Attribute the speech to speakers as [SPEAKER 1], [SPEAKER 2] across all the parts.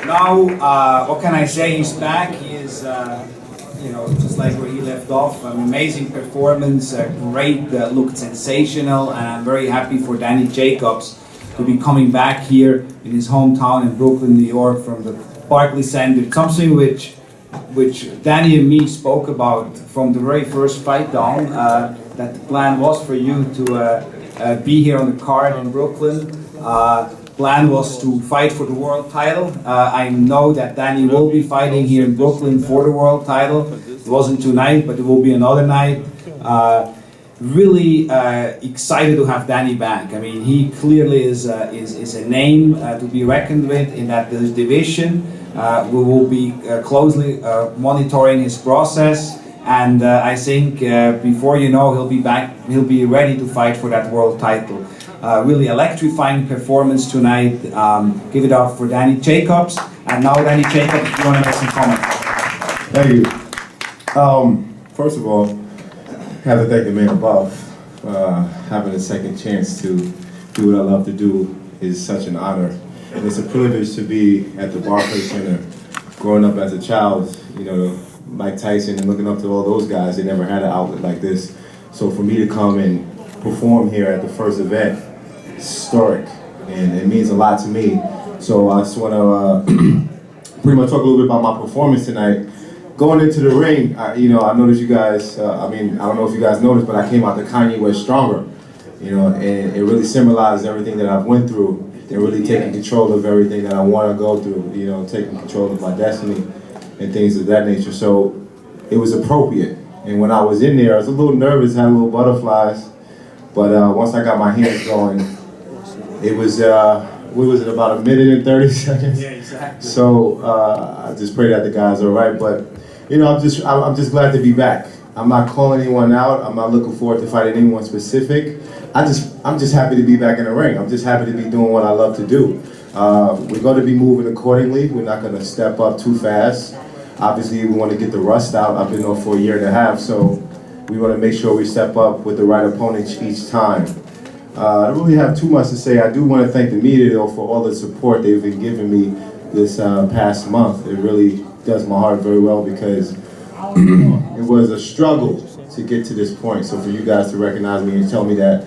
[SPEAKER 1] Now, what can I say? He's back. He is, just like where he left off. An amazing performance, great, looked sensational, and I'm very happy for Danny Jacobs to be coming back here in his hometown in Brooklyn, New York, from the Barclays Center. It's something which Danny and me spoke about from the very first fight down. That the plan was for you to be here on the card in Brooklyn. Plan was to fight for the world title. I know that Danny will be fighting here in Brooklyn for the world title. It wasn't tonight, but it will be another night. Really excited to have Danny back. I mean, he clearly is a name to be reckoned with in that division. We will be closely monitoring his process, and I think before you know, he'll be back. He'll be ready to fight for that world title. Really electrifying performance tonight. Give it up for Danny Jacobs. And now, Danny Jacobs, if you want to make some comments.
[SPEAKER 2] Thank you. First of all, I have to thank the man above. Having a second chance to do what I love to do is such an honor. And it's a privilege to be at the Barclays Center. Growing up as a child, Mike Tyson and looking up to all those guys, they never had an outlet like this. So for me to come and perform here at the first event, historic, and it means a lot to me. So I just want to pretty much talk a little bit about my performance tonight. Going into the ring, I noticed you guys, I don't know if you guys noticed, but I came out to Kanye West stronger, and it really symbolized everything that I've went through and really taking control of everything that I want to go through, taking control of my destiny and things of that nature. So it was appropriate. And when I was in there, I was a little nervous, had a little butterflies, but once I got my hands going, it was, what was it, about 1 minute and 30 seconds?
[SPEAKER 1] Yeah, exactly.
[SPEAKER 2] So I just pray that the guys are all right, but I'm just glad to be back. I'm not calling anyone out. I'm not looking forward to fighting anyone specific. I'm just happy to be back in the ring. I'm just happy to be doing what I love to do. We're going to be moving accordingly. We're not going to step up too fast. Obviously, we want to get the rust out. I've been on for 1.5 years, so we want to make sure we step up with the right opponent each time. I don't really have too much to say. I do want to thank the media, though, for all the support they've been giving me this past month. It really does my heart very well because it was a struggle to get to this point. So for you guys to recognize me and tell me that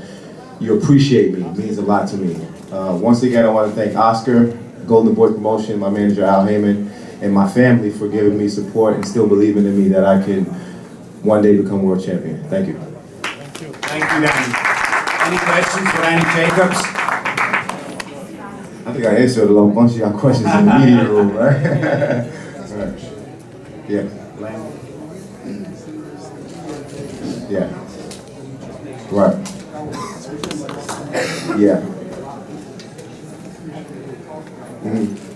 [SPEAKER 2] you appreciate me means a lot to me. Once again, I want to thank Oscar, Golden Boy Promotion, my manager Al Heyman, and my family for giving me support and still believing in me that I can one day become world champion. Thank you.
[SPEAKER 1] Thank you. Thank you, Danny. Any questions for Danny Jacobs?
[SPEAKER 2] I think I answered a little bunch of y'all questions in the media room, right? Right. Yeah. Yeah. Right. Yeah. Mm-hmm.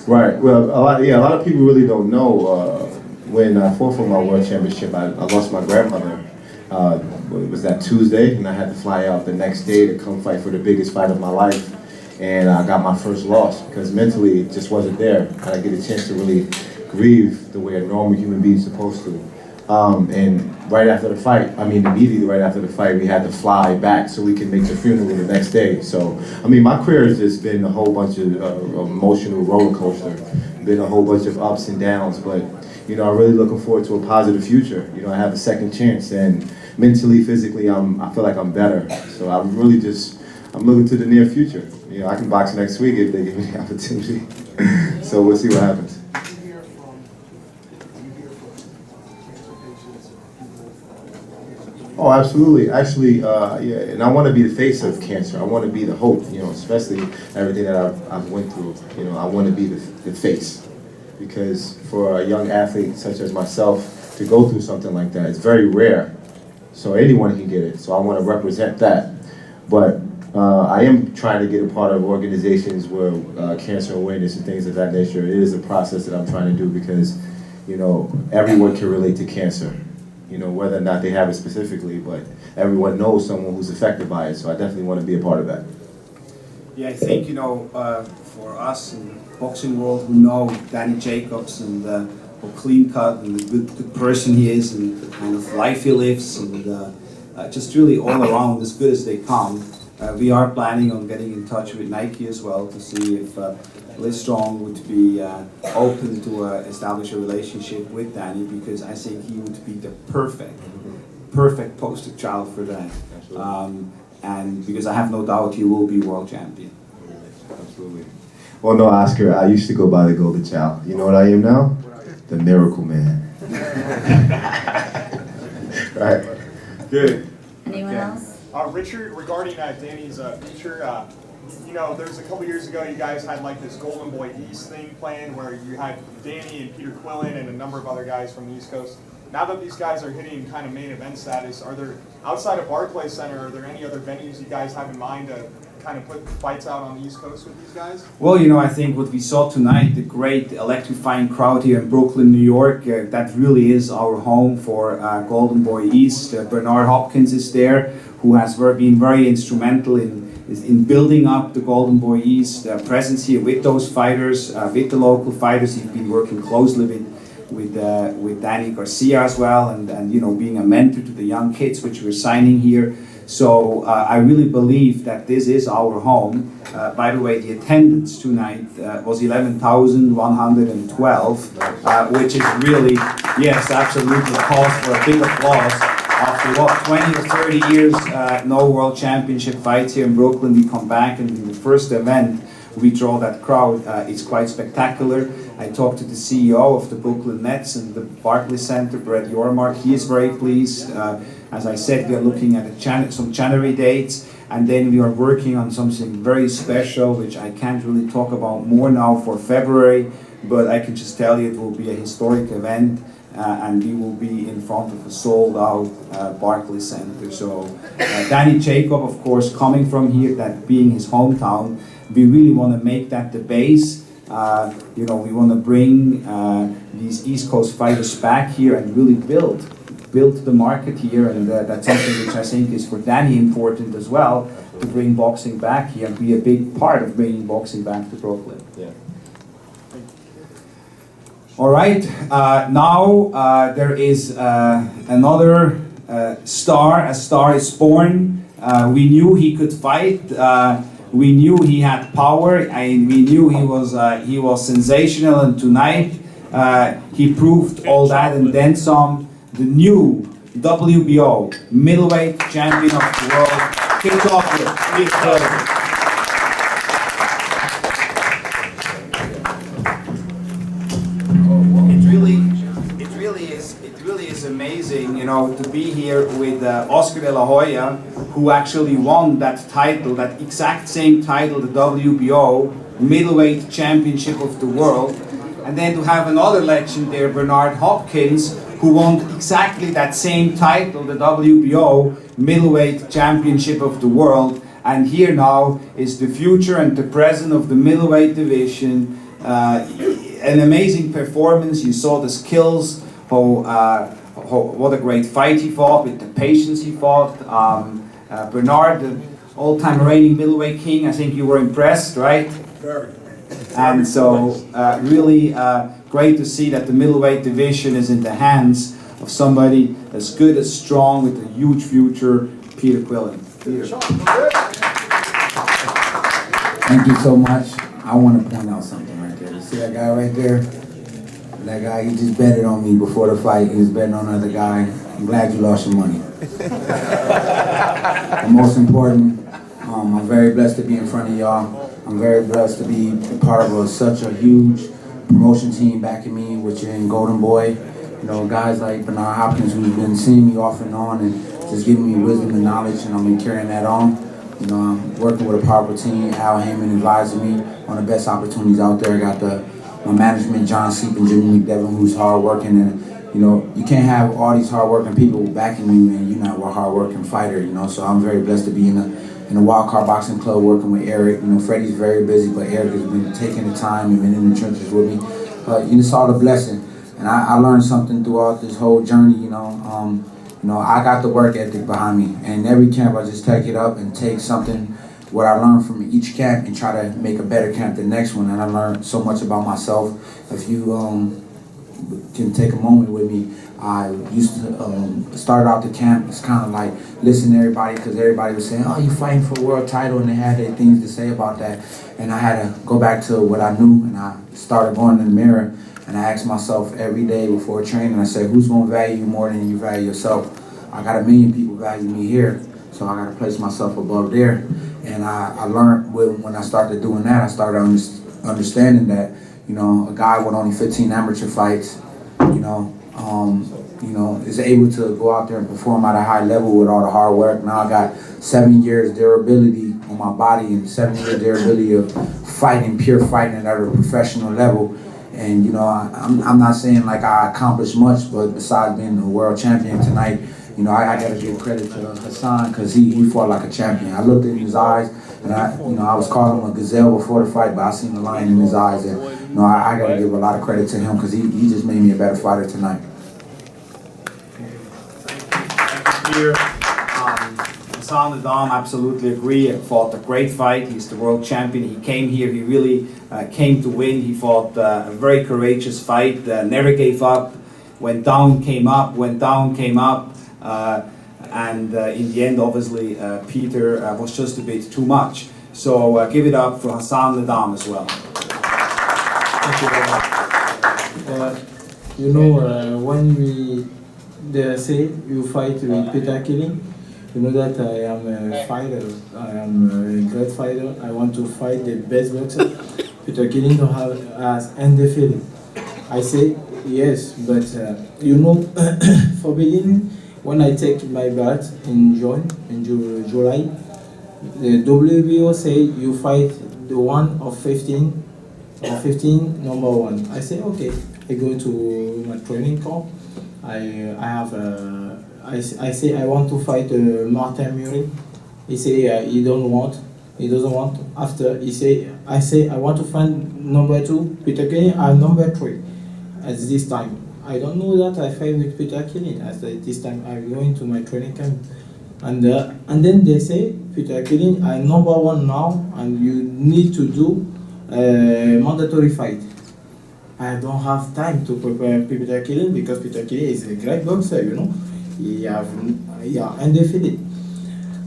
[SPEAKER 2] Right. Well, a lot of people really don't know. When I fought for my world championship, I lost my grandmother. It was that Tuesday, and I had to fly out the next day to come fight for the biggest fight of my life. And I got my first loss because mentally it just wasn't there. I didn't get a chance to really grieve the way a normal human being is supposed to. And right after the fight, immediately right after the fight, we had to fly back so we can make the funeral the next day. So, my career has just been a whole bunch of emotional roller coaster, been a whole bunch of ups and downs, but I'm really looking forward to a positive future. I have a second chance, and mentally, physically, I feel like I'm better. So I'm looking to the near future. I can box next week if they give me the opportunity. So we'll see what happens. Oh, absolutely. Actually, yeah, and I want to be the face of cancer. I want to be the hope, especially everything that I've went through. I want to be the face. Because for a young athlete such as myself to go through something like that, it's very rare. So anyone can get it. So I want to represent that. But I am trying to get a part of organizations where cancer awareness and things of that nature. It is a process that I'm trying to do because, everyone can relate to cancer. Whether or not they have it specifically, but everyone knows someone who's affected by it. So I definitely want to be a part of that.
[SPEAKER 1] Yeah, I think, for us in the boxing world who know Danny Jacobs and how clean cut and the good person he is and the kind of life he lives and just really all around as good as they come. We are planning on getting in touch with Nike as well to see if Liz Strong would be open to establish a relationship with Danny, because I think he would be the perfect poster child for that. And because I have no doubt he will be world champion.
[SPEAKER 2] Absolutely. Well, no, Oscar, I used to go by the Golden Child. You know what I am now? The Miracle Man. Right. Good.
[SPEAKER 3] Anyone else?
[SPEAKER 4] Richard, regarding Danny's future, you know, there's a couple years ago you guys had like this Golden Boy East thing planned where you had Danny and Peter Quillin and a number of other guys from the East Coast. Now that these guys are hitting kind of main event status, are there, outside of Barclays Center, are there any other venues you guys have in mind to kind of put fights out on the East Coast with these guys?
[SPEAKER 1] Well, you know, I think what we saw tonight, the great electrifying crowd here in Brooklyn, New York, that really is our home for Golden Boy East. Bernard Hopkins is there, who has been very instrumental in building up the Golden Boy East presence here with those fighters, with the local fighters. He's been working closely with Danny Garcia as well, and you know, being a mentor to the young kids which we're signing here. So I really believe that this is our home. By the way, the attendance tonight was 11,112, which is really, yes, absolutely cause for a big applause. After what, 20 or 30 years, no world championship fights here in Brooklyn, we come back, and in the first event we draw that crowd. It's quite spectacular. I talked to the CEO of the Brooklyn Nets and the Barclays Center, Brett Yormark. He is very pleased. As I said, we are looking at some January dates, and then we are working on something very special, which I can't really talk about more now for February, but I can just tell you it will be a historic event, and we will be in front of a sold-out Barclays Center. So Danny Jacob, of course, coming from here, that being his hometown, we really want to make that the base. You know, we want to bring these East Coast fighters back here and really build the market here, and that's something which I think is for Danny important as well, to bring boxing back here and be a big part of bringing boxing back to Brooklyn.
[SPEAKER 2] Yeah.
[SPEAKER 1] All right, now there is another star. A star is born. We knew he could fight. We knew he had power, and we knew he was sensational. And tonight he proved all that and then some. The new WBO middleweight champion of the world, kicked off with It really is amazing, you know, to be here with Oscar De La Hoya, who actually won that title, that exact same title, the WBO middleweight championship of the world, and then to have another legend there, Bernard Hopkins, who won exactly that same title, the WBO middleweight championship of the world. And here now is the future and the present of the middleweight division. An amazing performance. You saw the skills, what a great fight he fought, with the patience he fought. Bernard, the all-time reigning middleweight king, I think you were impressed, right?
[SPEAKER 4] Very.
[SPEAKER 1] And so really great to see that the middleweight division is in the hands of somebody as good, as strong, with a huge future, Peter Quillin. Peter.
[SPEAKER 5] Thank you so much. I want to point out something right there. You see that guy right there? That guy, he just betted on me before the fight. He was betting on another guy. I'm glad you lost your money. But most important, I'm very blessed to be in front of y'all. I'm very blessed to be part of such a huge promotion team backing me, which in Golden Boy. You know, guys like Bernard Hopkins, who's been seeing me off and on and just giving me wisdom and knowledge, and I've been carrying that on. You know, I'm working with a powerful team. Al Heyman advising me on the best opportunities out there. I got my management, John Seep and Jimmy McDevitt, who's hardworking. And, you know, you can't have all these hardworking people backing you, and you're not a hardworking fighter, you know. So I'm very blessed to be in the Wild Card Boxing Club working with Erik. You know, Freddie's very busy, but Erik has been taking the time and been in the trenches with me. But you know, it's all a blessing. And I learned something throughout this whole journey, you know. You know, I got the work ethic behind me, and every camp I just take it up and take something, what I learned from each camp, and try to make a better camp the next one. And I learned so much about myself. If you can take a moment with me, I used to start out the camp. It's kind of like listen to everybody because everybody was saying, "Oh, you fighting for a world title," and they had their things to say about that. And I had to go back to what I knew, and I started going in the mirror, and I asked myself every day before training. I said, "Who's gonna value you more than you value yourself?" I got 1 million people value me here, so I got to place myself above there. And I learned when I started doing that, I started understanding that, you know, a guy with only 15 amateur fights, is able to go out there and perform at a high level with all the hard work. Now I got 7 years durability on my body and 7 years durability of fighting, pure fighting at a professional level. And, you know, I'm not saying like I accomplished much, but besides being the world champion tonight, you know, I got to give credit to Hassan because he fought like a champion. I looked in his eyes, and I was calling him a gazelle before the fight, but I seen the lion in his eyes, and you know, I got to give a lot of credit to him because he just made me a better fighter tonight.
[SPEAKER 1] Here, Hassan N'Dam, absolutely agree. Fought a great fight. He's the world champion. He came here. He really came to win. He fought a very courageous fight. Never gave up. Went down, came up. Went down, came up. And in the end, obviously, Peter was just a bit too much. So give it up for Hassan N'Dam as well.
[SPEAKER 3] Thank you very much. When they say you fight with Peter Quillin, you know that I am a fighter. I am a great fighter. I want to fight the best boxer. Peter Quillin don't have as undefeated. I say yes, but for beginning, when I take my belt in July, the WBO say you fight the one of 15 number one. I say okay. I go to my training camp. I say I want to fight Martin Muri. He say he doesn't want. After I say I want to find number 2. Peter Quillin. I'm number 3 at this time. I don't know that I fight with Peter Quillin. At this time I'm going to my training camp, and then they say Peter Quillin, I'm number 1 now, and you need to do a mandatory fight. I don't have time to prepare Peter Quillin because Peter Quillin is a great boxer, you know. He undefeated.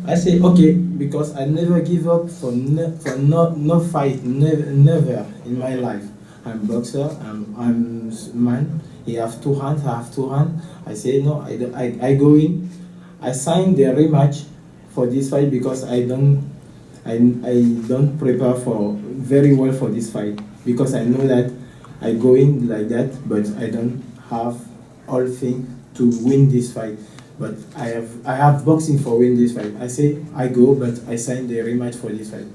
[SPEAKER 3] I say okay because I never give up for no fight, never in my life. I'm boxer. I'm man. He have 2 hands. I have 2 hands. I say no. I go in. I sign the rematch for this fight because I don't prepare for very well for this fight because I know that I go in like that, but I don't have all things to win this fight. But I have boxing for win this fight. I say I go, but I sign the rematch for this fight.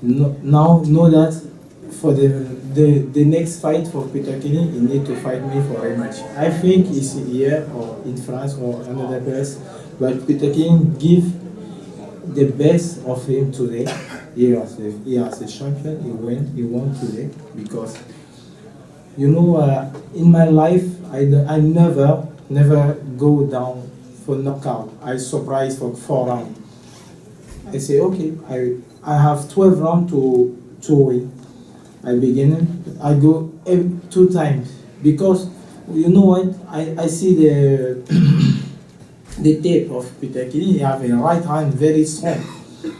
[SPEAKER 3] Now know that for the next fight for Peter Quillin, he need to fight me for a rematch. I think it's here or in France or another place, but Peter Quillin give the best of him today. He has a champion. He won today because in my life I never go down for knockout. I surprise for 4 rounds. I say okay. I have 12 rounds to win. I go 2 times because you know what? I see the tape of Peter Quillin. He have a right hand very strong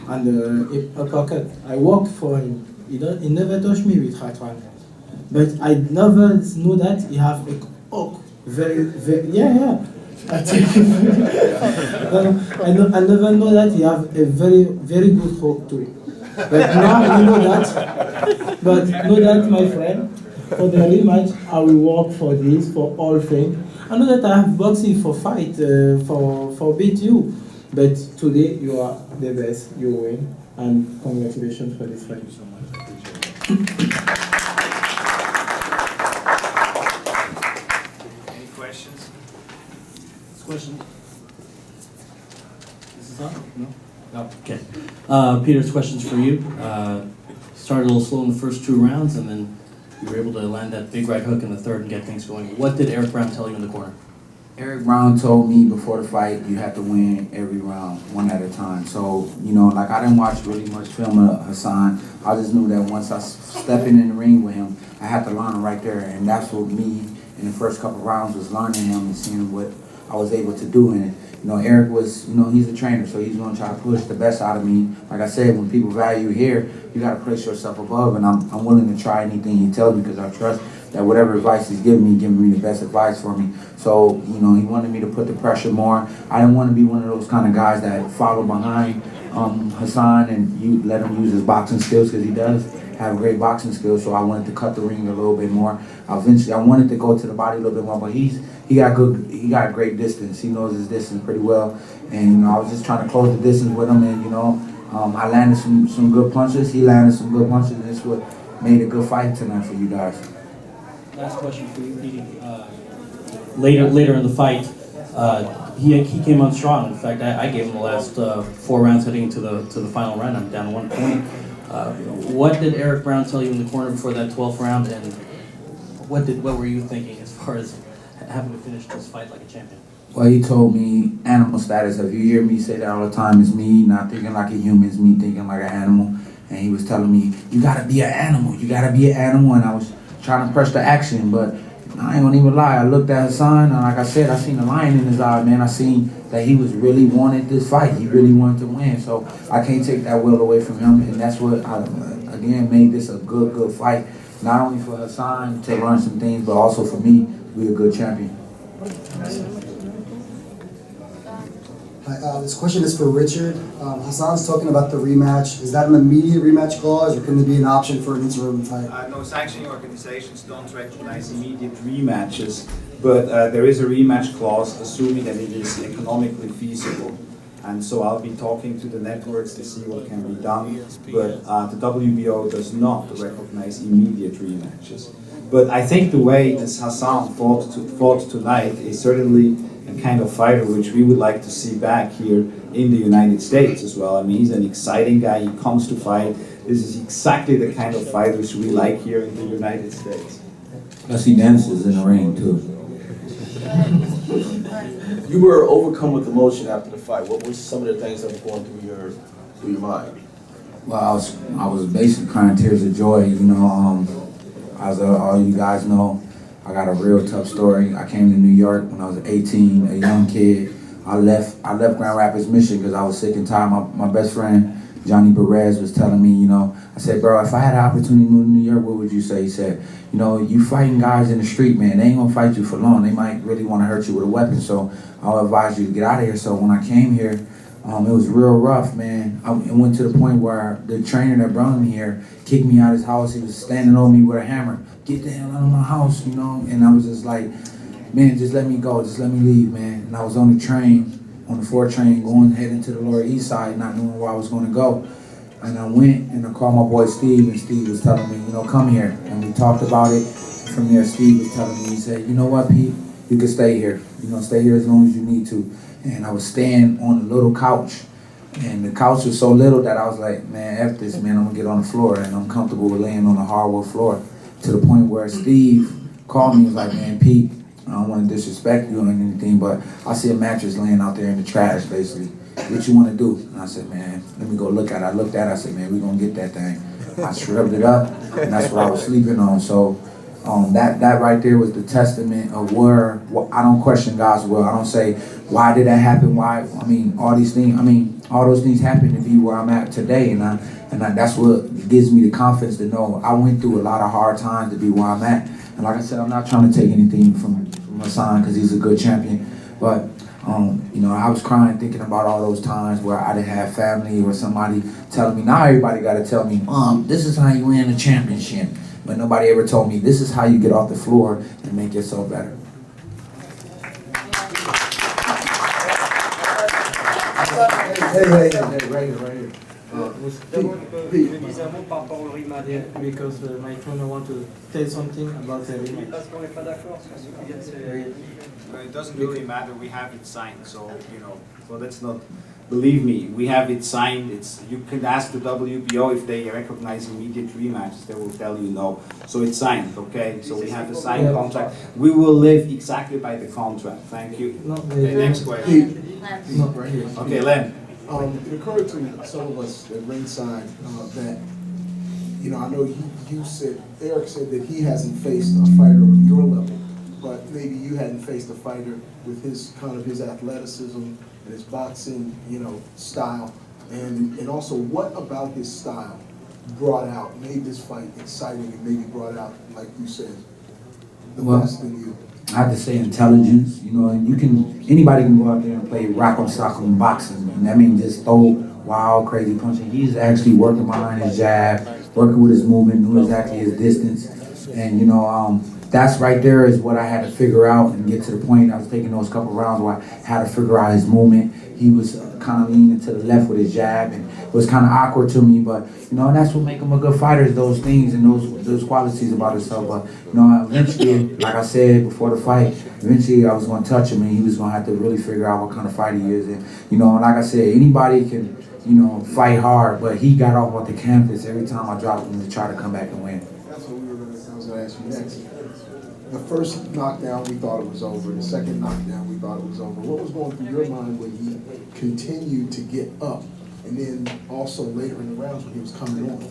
[SPEAKER 3] and a uppercut. I work for him. He never touch me with right hand, but I never know that he have a hook. Very yeah. I never know that he have a very very good hook too. But now you know that. But know that, my friend, for the rematch, I will work for this, for all things. I know that I have boxing for fight, for beat you. But today you are the best, you win. And congratulations for this fight.
[SPEAKER 1] Any questions?
[SPEAKER 6] Question? This is on? No? No. Okay. Peter's question's for you. Started a little slow in the first 2 rounds, and then you were able to land that big right hook in the third and get things going. What did Erik Brown tell you in the corner?
[SPEAKER 5] Erik Brown told me before the fight, you have to win every round, 1 at a time. So, like I didn't watch really much film of Hassan. I just knew that once I stepped in the ring with him, I had to learn right there. And that's what me in the first couple rounds was learning him and seeing what I was able to do. And you know, Erik was, you know, he's a trainer, so he's going to try to push the best out of me. Like I said, when people value here, you got to place yourself above, and I'm willing to try anything he tells me because I trust that whatever advice he's giving me the best advice for me. So, you know, he wanted me to put the pressure more. I didn't want to be one of those kind of guys that follow behind Hassan and you let him use his boxing skills, because he does have great boxing skills. So I wanted to cut the ring a little bit more. Eventually, I wanted to go to the body a little bit more, but he got great distance. He knows his distance pretty well, and you know, I was just trying to close the distance with him, and you know, I landed some good punches. He landed some good punches, and that's what made a good fight tonight for you guys.
[SPEAKER 6] Last question for you, Petey. Later in the fight, he came on strong. In fact, I gave him the last 4 rounds heading into the final round. I'm down 1 point. What did Erik Brown tell you in the corner before that 12th round, and what were you thinking as far as having to finish this fight like a champion?
[SPEAKER 5] Well, he told me animal status. If you hear me say that all the time, it's me not thinking like a human, it's me thinking like an animal. And he was telling me, you gotta be an animal, you gotta be an animal. And I was trying to press the action, but I ain't gonna even lie. I looked at Hassan, and like I said, I seen the lion in his eye, man. I seen that he was really wanted this fight. He really wanted to win. So I can't take that will away from him, and that's what again made this a good fight. Not only for Hassan to learn some things, but also for me to be a good champion.
[SPEAKER 7] Hi, this question is for Richard. Hassan's talking about the rematch. Is that an immediate rematch clause, or can there be an option for an interim fight?
[SPEAKER 1] No, sanctioning organizations don't recognize immediate rematches, but there is a rematch clause assuming that it is economically feasible. And so I'll be talking to the networks to see what can be done, but the WBO does not recognize immediate rematches. But I think the way this Hassan fought tonight is certainly a kind of fighter which we would like to see back here in the United States as well. I mean, he's an exciting guy, he comes to fight. This is exactly the kind of fighters we like here in the United States.
[SPEAKER 5] I see dances in the ring too.
[SPEAKER 8] You were overcome with emotion after the fight. What were some of the things that were going through your mind?
[SPEAKER 5] Well, I was basically crying tears of joy. You know, as all you guys know, I got a real tough story. I came to New York when I was 18, a young kid. I left Grand Rapids, Michigan because I was sick and tired. My best friend, Johnny Perez, was telling me, you know, I said, bro, if I had an opportunity to move to New York, what would you say? He said, you know, you fighting guys in the street, man, they ain't gonna fight you for long. They might really want to hurt you with a weapon, so I'll advise you to get out of here. So when I came here, it was real rough, man. It went to the point where the trainer that brought me here kicked me out of his house. He was standing over me with a hammer. Get the hell out of my house, you know? And I was just like, man, just let me go, just let me leave, man. And I was on the train, on the 4 train, heading to the Lower East Side, not knowing where I was gonna go. And I went and I called my boy Steve, and Steve was telling me, you know, come here. And we talked about it. From there, Steve was telling me, he said, you know what, Pete, you can stay here. You know, stay here as long as you need to. And I was staying on a little couch. And the couch was so little that I was like, man, F this, man, I'm gonna get on the floor. And I'm comfortable with laying on the hardwood floor. To the point where Steve called me and was like, man, Pete, I don't want to disrespect you or anything, but I see a mattress laying out there in the trash, basically. What you want to do? And I said, man, let me go look at it. I looked at it, I said, man, we're going to get that thing. I shrugged it up, and that's what I was sleeping on. So that right there was the testament of where I don't question God's will. I don't say, why did that happen? Why? I mean, all those things happen to be where I'm at today, and that's what gives me the confidence to know I went through a lot of hard times to be where I'm at. And like I said, I'm not trying to take anything from Hassan because he's a good champion, but you know, I was crying thinking about all those times where I didn't have family or somebody telling me, now everybody got to tell me, this is how you win a championship. But nobody ever told me, this is how you get off the floor and make yourself better.
[SPEAKER 7] Hey,
[SPEAKER 3] Right here. Yeah, because my trainer want to tell something about the rematch.
[SPEAKER 1] It doesn't really matter, we have it signed, so, you know, so that's not, believe me, we have it signed. You can ask the WBO if they recognize immediate rematches, they will tell you no. So it's signed, okay? So we have the signed contract. We will live exactly by the contract. Thank you. Okay, next question.
[SPEAKER 3] No, right here.
[SPEAKER 1] Okay, Len.
[SPEAKER 9] It occurred to some of us at ringside that, you know, I know you said, Erik said that he hasn't faced a fighter of your level. but maybe you hadn't faced a fighter with his kind of his athleticism and his boxing, style. And also, what about his style made this fight exciting and maybe brought out, like you said, the best in you?
[SPEAKER 5] I have to say intelligence, and anybody can go out there and play rock 'em, sock 'em boxing. And that means just throw wild, crazy punching. He's actually working behind his jab, working with his movement, knew exactly his distance. And, that's right there is what I had to figure out and get to the point. I was taking those couple rounds where I had to figure out his movement. He was kind of leaning to the left with his jab, and it was kind of awkward to me. But and that's what make him a good fighter is those things and those qualities about himself. But eventually, like I said before the fight, eventually I was going to touch him, and he was going to have to really figure out what kind of fighter he is. And like I said, anybody can fight hard, but he got off the canvas every time I dropped him to try to come back and win.
[SPEAKER 9] That's what I was going to ask you next. The first knockdown, we thought it was over. The second knockdown, we thought it was over. What was going through your mind when he continued to get up? And then also later in the rounds when he was coming on?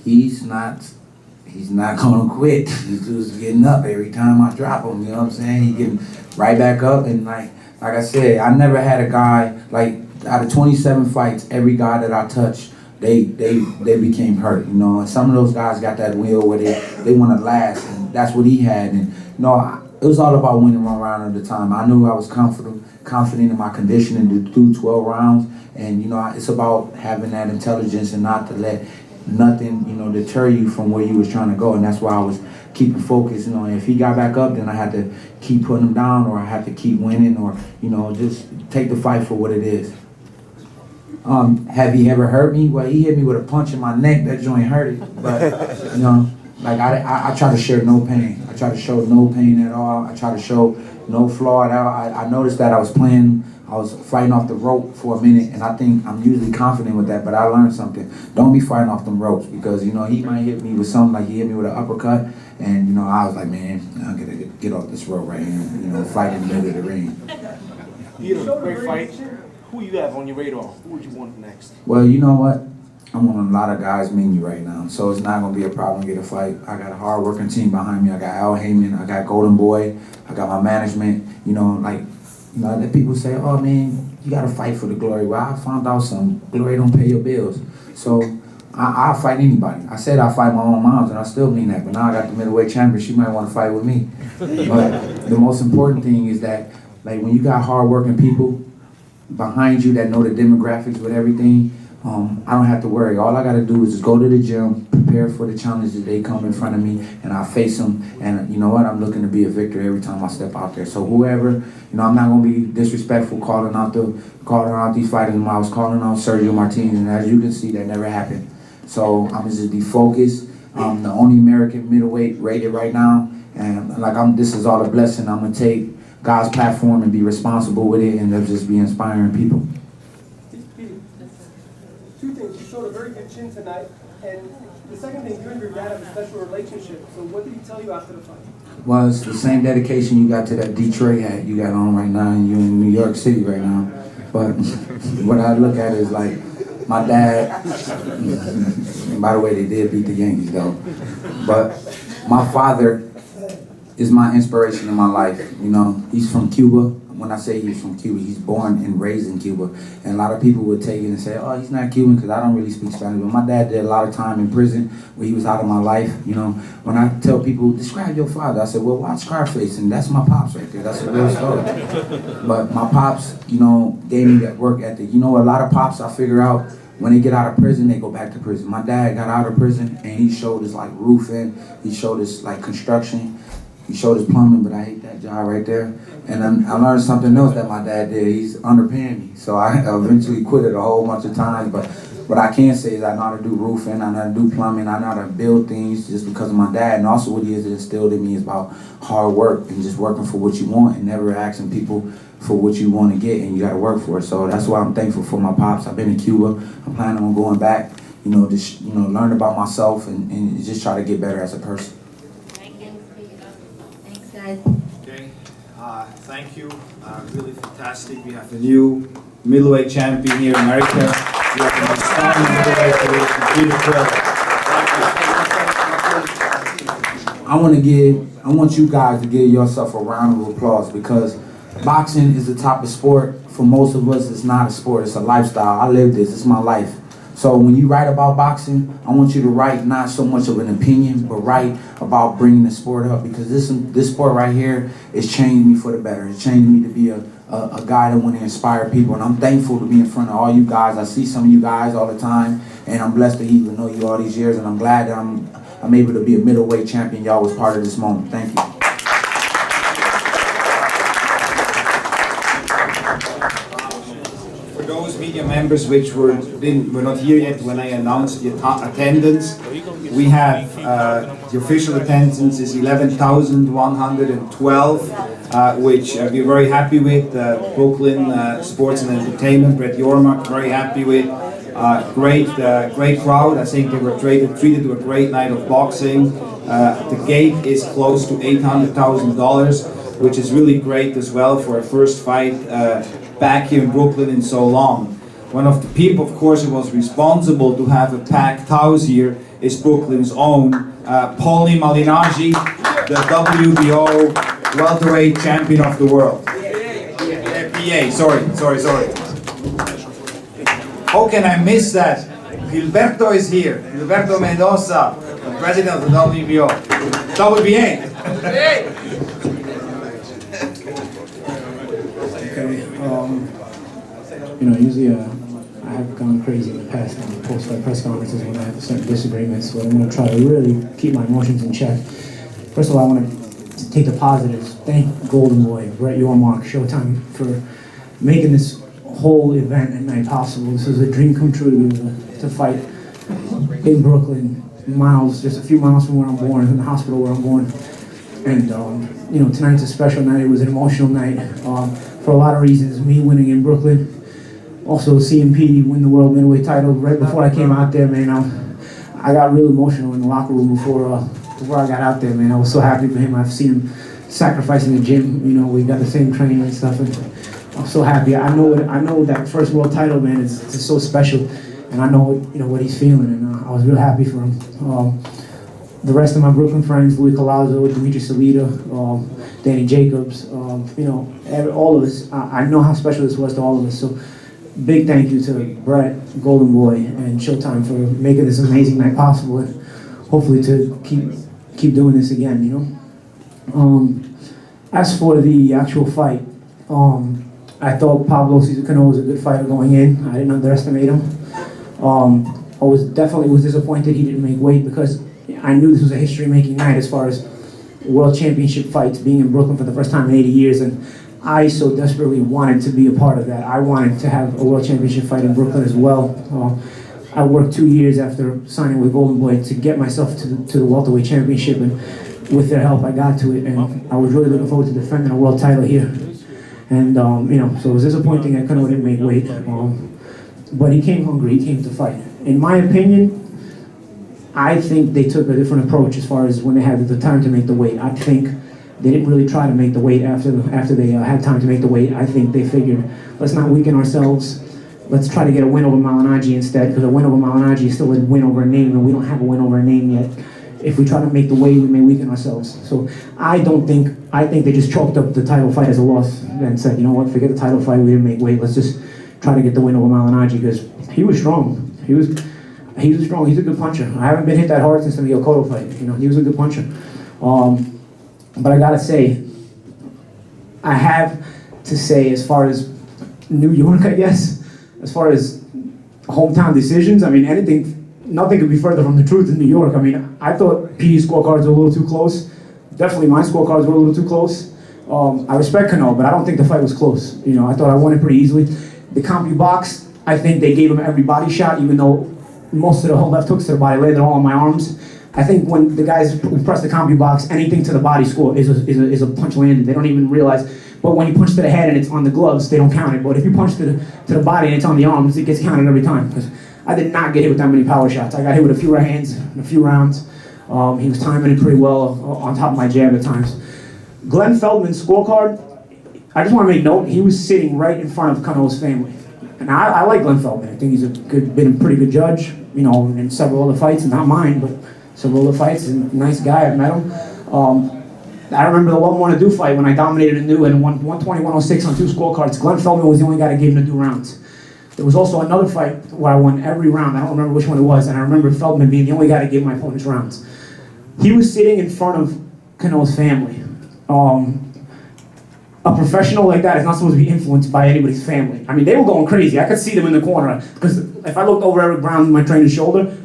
[SPEAKER 5] He's not gonna quit. He's just getting up every time I drop him. You know what I'm saying? He getting right back up, and like I said, I never had a guy out of 27 fights. Every guy that I touched, they became hurt. And some of those guys got that will where they want to last, and that's what he had. And it was all about winning one round at a time. I knew I was confident in my conditioning to do 12 rounds, and it's about having that intelligence and not to let nothing deter you from where you was trying to go. And that's why I was keeping focused. If he got back up, then I had to keep putting him down, or I had to keep winning, or just take the fight for what it is. Have he ever hurt me? Well, he hit me with a punch in my neck. That joint hurt it. But I try to share no pain. I try to show no pain at all. I try to show no flaw at all. I noticed that I was fighting off the rope for a minute, and I think I'm usually confident with that, but I learned something. Don't be fighting off them ropes, because he might hit me with something, like he hit me with an uppercut, and I was like, man, I'm gonna get off this rope right here, fight in the middle of the ring.
[SPEAKER 8] You had a great fight. Who you have on your radar? Who would you want next?
[SPEAKER 5] Well, you know what? I'm on a lot of guys' menu right now, so it's not gonna be a problem to get a fight. I got a hard-working team behind me. I got Al Heyman, I got Golden Boy, I got my management. That people say, oh man, you gotta fight for the glory. Well, I found out something. Glory don't pay your bills. So I'll fight anybody. I said I'll fight my own moms, and I still mean that. But now I got the middleweight champion. She might want to fight with me. But the most important thing is that, when you got hard-working people behind you that know the demographics with everything, I don't have to worry. All I got to do is just go to the gym, prepare for the challenges they come in front of me, and I face them. And you know what? I'm looking to be a victor every time I step out there. So whoever, I'm not going to be disrespectful calling out these fighters. I was calling out Sergio Martinez, and as you can see, that never happened. So I'm going to just be focused. I'm the only American middleweight rated right now, and this is all a blessing. I'm going to take God's platform and be responsible with it, and just be inspiring people.
[SPEAKER 10] Two things. You showed a very good chin tonight, and the second thing, you and your dad have a special relationship. So what did he tell you after the fight?
[SPEAKER 5] Well, it's the same dedication you got to that Detroit hat you got on right now, and you're in New York City right now. But what I look at is my dad, and by the way, they did beat the Yankees though, but my father is my inspiration in my life. He's from Cuba. When I say he's from Cuba, he's born and raised in Cuba. And a lot of people would take it and say, oh, he's not Cuban, because I don't really speak Spanish. But my dad did a lot of time in prison where he was out of my life. When I tell people, describe your father, I said, well, watch Scarface, and that's my pops right there. That's a real story. But my pops, gave me that work ethic. A lot of pops, I figure out, when they get out of prison, they go back to prison. My dad got out of prison, and he showed us roofing, he showed us construction, he showed us plumbing, but I hate that job right there. And I learned something else that my dad did. He's underpaying me. So I eventually quit it a whole bunch of times. But what I can say is I know how to do roofing, I know how to do plumbing, I know how to build things just because of my dad. And also what he has instilled in me is about hard work and just working for what you want and never asking people for what you want to get, and you got to work for it. So that's why I'm thankful for my pops. I've been in Cuba. I'm planning on going back, just learn about myself and just try to get better as a person.
[SPEAKER 11] Thanks, guys.
[SPEAKER 1] Okay, thank you. Really fantastic. We have a new middleweight champion here in America. You have an outstanding middleweight career from Peter Quillin.
[SPEAKER 5] I want you guys to give yourself a round of applause because boxing is the type of sport, for most of us, it's not a sport, it's a lifestyle. I live this, it's my life. So when you write about boxing, I want you to write not so much of an opinion, but write about bringing the sport up because this sport right here has changed me for the better. It's changed me to be a guy that want to inspire people, and I'm thankful to be in front of all you guys. I see some of you guys all the time, and I'm blessed to even know you all these years, and I'm glad that I'm able to be a middleweight champion. Y'all was part of this moment. Thank you.
[SPEAKER 1] For those media members which were not here yet when I announced the attendance, we have the official attendance is 11,112, which we're very happy with. Brooklyn Sports and Entertainment, Brett Yormark, very happy with. Great crowd. I think they were treated to a great night of boxing. The gate is close to $800,000, which is really great as well for a first fight back here in Brooklyn in so long. One of the people, of course, who was responsible to have a packed house here is Brooklyn's own Paulie Malignaggi, the WBO welterweight champion of the world. PA, sorry. How can I miss that? Gilberto is here. Gilberto Mendoza, the president of the WBO. WBA.
[SPEAKER 11] Usually I have gone crazy in the past on post-fight press conferences when I have certain disagreements, but I'm going to try to really keep my emotions in check. First of all, I want to take the positives. Thank Golden Boy, Brett Yormark, Showtime for making this whole event at night possible. This was a dream come true to be able to fight in Brooklyn, just a few miles from where I'm born, in the hospital where I'm born. And tonight's a special night. It was an emotional night for a lot of reasons. Me winning in Brooklyn, also CMP win the world middleweight title. Right before I came out there, man, I got real emotional in the locker room before I got out there, man. I was so happy for him. I've seen him sacrifice in the gym. We got the same training and stuff. And I'm so happy. I know that first world title, man, is so special, and I know what he's feeling, and I was real happy for him. The rest of my Brooklyn friends, Louis Collazo, Dimitri Salita, Danny Jacobs, all of us. I know how special this was to all of us. So big thank you to Brett, Golden Boy, and Showtime for making this amazing night possible, and hopefully to keep doing this again. As for the actual fight, I thought Pablo Cano was a good fighter going in. I didn't underestimate him. I was disappointed he didn't make weight because I knew this was a history-making night as far as world championship fights being in Brooklyn for the first time in 80 years, and I so desperately wanted to be a part of that. I wanted to have a world championship fight in Brooklyn as well. I worked 2 years after signing with Golden Boy to get myself to the welterweight championship, and with their help, I got to it, and I was really looking forward to defending a world title here. And so it was disappointing that Cano didn't make weight, but he came hungry. He came to fight. In my opinion, I think they took a different approach as far as when they had the time to make the weight. I think they didn't really try to make the weight after they had time to make the weight. I think they figured, let's not weaken ourselves. Let's try to get a win over Malignaggi instead, because a win over Malignaggi is still a win over a name, and we don't have a win over a name yet. If we try to make the weight, we may weaken ourselves. So I think they just chalked up the title fight as a loss and said, you know what, forget the title fight, we didn't make weight. Let's just try to get the win over Malignaggi, because he was strong. He was strong. He's a good puncher. I haven't been hit that hard since the Miyokoro fight. He was a good puncher. But I gotta say, I have to say, as far as New York, I guess, as far as hometown decisions, nothing could be further from the truth in New York. I thought PE's scorecards were a little too close. Definitely my scorecards were a little too close. I respect Cano, but I don't think the fight was close. I thought I won it pretty easily. The CompuBox, I think they gave him every body shot, even though most of the whole left hooks to the body landed all on my arms. I think when the guys who press the CompuBox, anything to the body score is a punch landed. They don't even realize. But when you punch to the head and it's on the gloves, they don't count it. But if you punch to the body and it's on the arms, it gets counted every time. Because I did not get hit with that many power shots. I got hit with a few right hands in a few rounds. He was timing it pretty well on top of my jab at times. Glenn Feldman's scorecard, I just want to make note, he was sitting right in front of Cano's family. And I like Glenn Feldman. I think he's been a pretty good judge, you know, in several other fights, not mine, but several other fights. He's a nice guy. I've met him. I remember the 1-1-2 fight when I dominated a new and won 120-106 on 2 scorecards. Glenn Feldman was the only guy that gave him the 2 rounds. There was also another fight where I won every round. I don't remember which one it was, and I remember Feldman being the only guy that gave my opponents rounds. He was sitting in front of Cano's family. A professional like that is not supposed to be influenced by anybody's family. I mean, they were going crazy. I could see them in the corner, because if I looked over Erik Brown, my trainer's shoulder,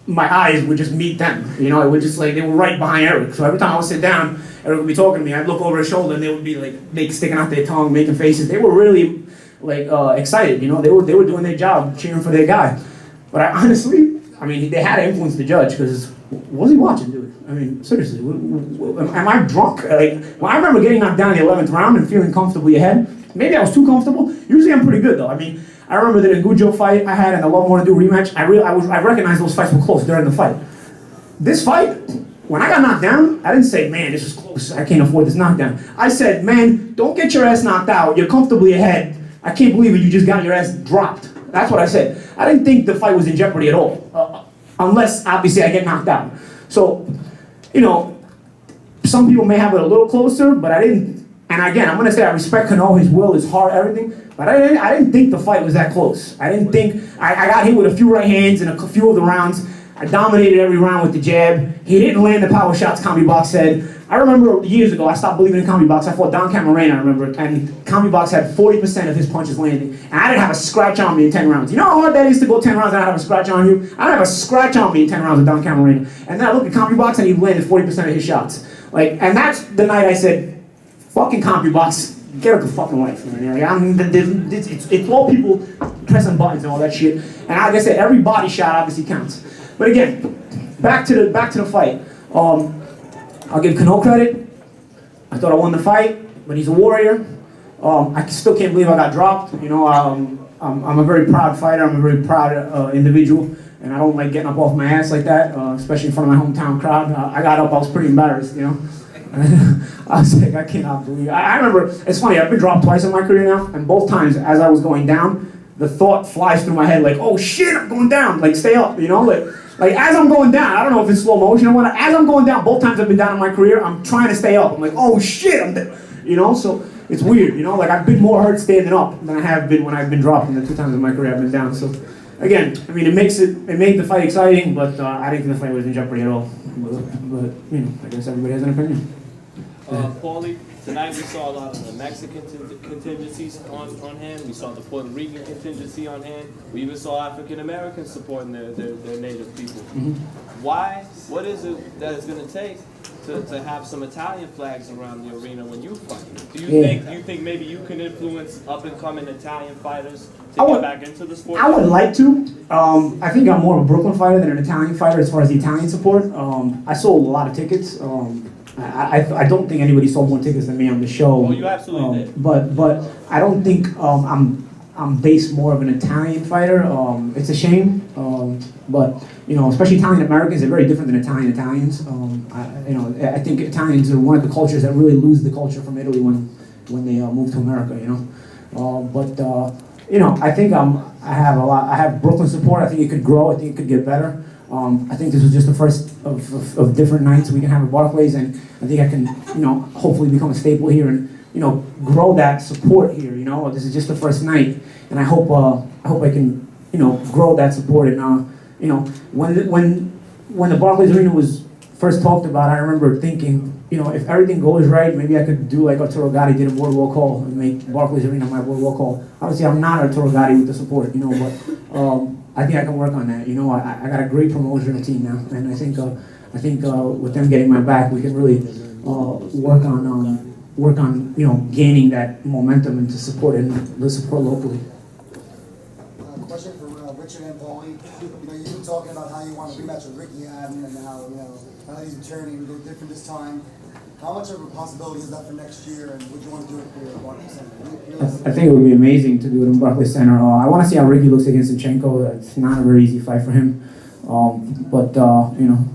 [SPEAKER 11] my eyes would just meet them. You know, it would just like, they were right behind Erik. So every time I would sit down, Erik would be talking to me, I'd look over his shoulder and they would be like sticking out their tongue, making faces. They were really like excited, you know, they were doing their job, cheering for their guy. But I honestly, I mean, they had to influence the judge, because what was he watching, dude? I mean, seriously, am I drunk? Like, when I remember getting knocked down in the 11th round and feeling comfortably ahead, maybe I was too comfortable. Usually I'm pretty good though. I mean, I remember the Ngujo fight I had and the 1-1-2 rematch, I recognized those fights were close during the fight. This fight, when I got knocked down, I didn't say, man, this is close, I can't afford this knockdown. I said, man, don't get your ass knocked out, you're comfortably ahead. I can't believe it, you just got your ass dropped. That's what I said. I didn't think the fight was in jeopardy at all, unless, obviously, I get knocked out. So, you know, some people may have it a little closer, but I didn't. And again, I'm going to say I respect Cano, his will, his heart, everything, but I didn't think the fight was that close. I didn't think, I got hit with a few right hands in a few of the rounds. I dominated every round with the jab. He didn't land the power shots Combi Box said. I remember years ago, I stopped believing in Combi Box. I fought Don Camarena, I remember, and Combi Box had 40% of his punches landing. And I didn't have a scratch on me in 10 rounds. You know how hard that is to go 10 rounds and not have a scratch on you? I don't have a scratch on me in 10 rounds with Don Camarena. And then I look at Combi Box and he landed 40% of his shots. Like, and that's the night I said, fucking Combi Box, get out the fucking life, man. It's all people pressing buttons and all that shit. And like I said, every body shot obviously counts. But again, back to the fight. I'll give Cano credit. I thought I won the fight, but he's a warrior. I still can't believe I got dropped. You know, I'm a very proud fighter. I'm a very proud individual, and I don't like getting up off my ass like that, especially in front of my hometown crowd. I got up. I was pretty embarrassed, you know. I was like, I cannot believe it. I remember, it's funny, I've been dropped twice in my career now, and both times as I was going down, the thought flies through my head like, oh shit, I'm going down, like stay up, you know? Like as I'm going down, I don't know if it's slow motion or what, as I'm going down, both times I've been down in my career, I'm trying to stay up. I'm like, oh shit, I'm dead. You know, so it's weird, you know? Like I've been more hurt standing up than I have been when I've been dropped in the 2 times in my career I've been down. So again, I mean, it made the fight exciting, but I didn't think the fight was in jeopardy at all. But you know, I guess everybody has an opinion.
[SPEAKER 12] Paulie, tonight we saw a lot of the Mexican contingencies on hand. We saw the Puerto Rican contingency on hand. We even saw African Americans supporting their native people.
[SPEAKER 11] Mm-hmm.
[SPEAKER 12] Why? What is it that it's going to take to have some Italian flags around the arena when you fight? Do you think maybe you can influence up and coming Italian fighters to get back into the sport?
[SPEAKER 11] I would like to. I think I'm more of a Brooklyn fighter than an Italian fighter as far as the Italian support. I sold a lot of tickets. I don't think anybody sold more tickets than me on the show.
[SPEAKER 12] Well, you absolutely did.
[SPEAKER 11] But I don't think I'm based more of an Italian fighter. It's a shame. But you know, especially Italian Americans, they're very different than Italians. I think Italians are one of the cultures that really lose the culture from Italy when they move to America. You know, you know, I think I have Brooklyn support. I think it could grow. I think it could get better. I think this was just the first of different nights we can have at Barclays, and I think I can, you know, hopefully become a staple here and, you know, grow that support here. You know, this is just the first night, and I hope I can, you know, grow that support. And you know, when the Barclays Arena was first talked about, I remember thinking, you know, if everything goes right, maybe I could do like Arturo Gatti did in Boardwalk Hall and make Barclays Arena my Boardwalk Hall. Obviously, I'm not Arturo Gatti with the support, you know, but I think I can work on that. You know, I got a great promotional team now, and I think with them getting my back, we can really work on you know, gaining that momentum and to support the support locally.
[SPEAKER 7] Question for Richard and Paulie. You know, you've been talking about how you want to rematch with Ricky Adden and how, you know, now that he's returning, a little different this time. How much of a possibility is that for next year, and would you want to do it here at Barclays Center?
[SPEAKER 11] I think it would be amazing to do it in Barclays Center. I want to see how Ricky looks against Zinchenko. It's not a very easy fight for him. You know,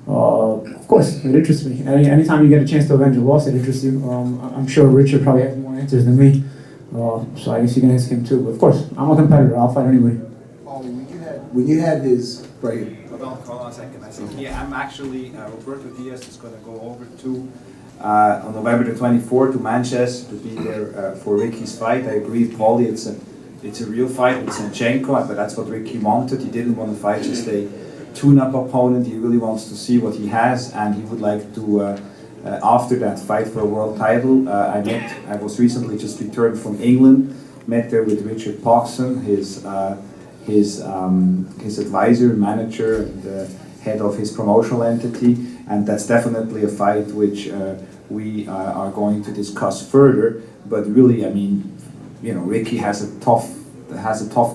[SPEAKER 11] of course, it interests me. Anytime you get a chance to avenge a loss, it interests you. I'm sure Richard probably has more answers than me. So I guess you can ask him too. But of course, I'm a competitor. I'll fight anybody.
[SPEAKER 9] Paulie, when you had his right here.
[SPEAKER 1] Hold on a second. I think, yeah, I'm actually, Roberto Diaz is going to go over to, on November the 24th to Manchester to be there for Ricky's fight. I agree with Paulie, it's a real fight with Zinchenko, but that's what Ricky wanted. He didn't want to fight just a tune-up opponent. He really wants to see what he has, and he would like to, after that, fight for a world title. I was recently just returned from England, met there with Richard Poxon, his advisor, manager, and head of his promotional entity, and that's definitely a fight which we are going to discuss further. But really, I mean, you know, Ricky has a tough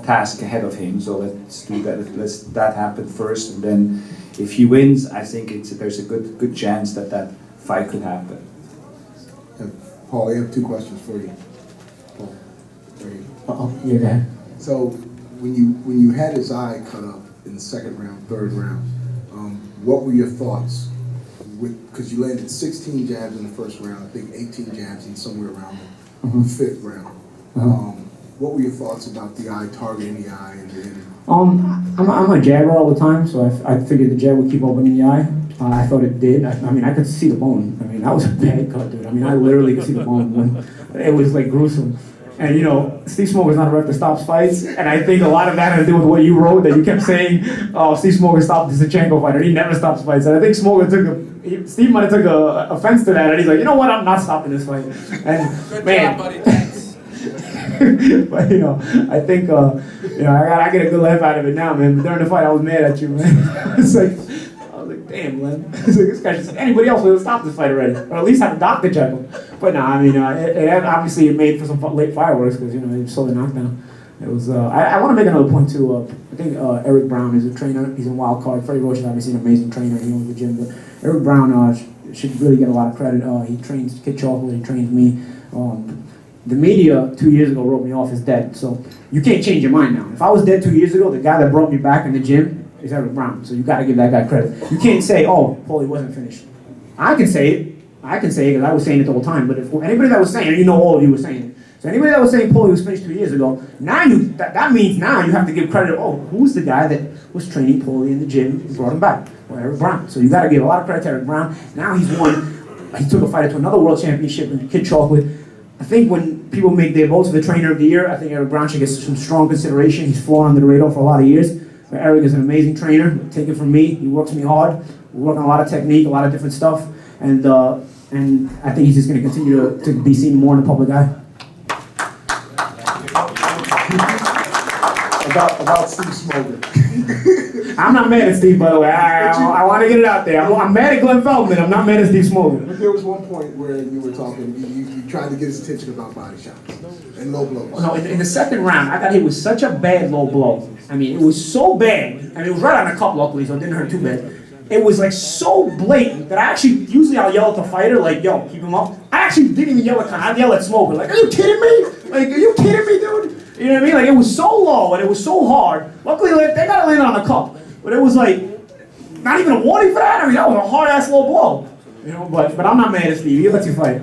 [SPEAKER 1] task ahead of him. So let's do that. Let's that happen first, and then if he wins, I think there's a good chance that fight could happen.
[SPEAKER 9] Paul, I have two questions for you. Paul, there you go.
[SPEAKER 11] Yeah, go ahead.
[SPEAKER 9] So when you had his eye cut up in the second round, third round, what were your thoughts? Because you landed 16 jabs in the first round, I think 18 jabs in somewhere around the fifth round. What were your thoughts about the eye, targeting the eye, and then?
[SPEAKER 11] I'm a jabber all the time, so I figured the jab would keep opening the eye. I thought it did. I mean, I could see the bone. I mean, that was a bad cut, dude. I mean, I literally could see the bone. It was like gruesome. And you know, Steve Smoker's not a ref that stops fights, and I think a lot of that had to do with what you wrote, that you kept saying, "Oh, Steve Smoker stopped the Zinchenko fighter. He never stops fights." And I think Steve might have took offense to that, and he's like, "You know what? I'm not stopping this fight." And
[SPEAKER 12] Good
[SPEAKER 11] man,
[SPEAKER 12] job, buddy. Thanks.
[SPEAKER 11] but you know, I think you know, I get a good laugh out of it now, man. But during the fight, I was mad at you, man. It's like, I was like, damn, man. It's like, this guy just, anybody else would have stopped this fight already, or at least have a doctor check him. But no, I mean, obviously it made for some late fireworks because, you know, he saw the knockdown. It was. I want to make another point too. I think Erik Brown is a trainer. He's in wild card. Freddie Roach is obviously an amazing trainer. He owns the gym, but Erik Brown should really get a lot of credit. He trains Kid Chocolate. He trains me. The media 2 years ago wrote me off as dead, so you can't change your mind now. If I was dead 2 years ago, the guy that brought me back in the gym is Erik Brown. So you got to give that guy credit. You can't say, "Oh, Paulie wasn't finished." I can say it. I can say it because I was saying it the whole time. But if anybody that was saying it, you know, all of you were saying it. So anybody that was saying Paulie was finished 2 years ago, now that means now you have to give credit. Oh, who's the guy that was training Paulie in the gym and brought him back? Well, Erik Brown. So you got to give a lot of credit to Erik Brown. Now he's won. He took a fighter to another world championship with Kid Chocolate. I think when people make their votes for the trainer of the year, I think Erik Brown should get some strong consideration. He's flown under the radar for a lot of years. But Erik is an amazing trainer. Take it from me. He works me hard. We work on a lot of technique, a lot of different stuff, and I think he's just going to continue to be seen more in the public eye.
[SPEAKER 9] About Steve Smoker.
[SPEAKER 11] I'm not mad at Steve, by the way. I want to get it out there. I'm mad at Glenn Feldman. I'm not mad at Steve Smoker.
[SPEAKER 9] But there was one point where you were talking, you tried to get his attention about body shots and low blows.
[SPEAKER 11] No, in the second round, I got hit with such a bad low blow. I mean, it was so bad. I mean, it was right on the cup, luckily, so it didn't hurt too bad. It was like so blatant that usually I'll yell at the fighter, like, "Yo, keep him up." I actually didn't even yell at I'd yell at Smoker, like, "Are you kidding me? Like, are you kidding me, dude?" You know what I mean? Like, it was so low and it was so hard. Luckily, they got to land on the cup. But it was like, not even a warning for that. I mean, that was a hard-ass low blow. You know, but I'm not mad at Steve. He lets you fight.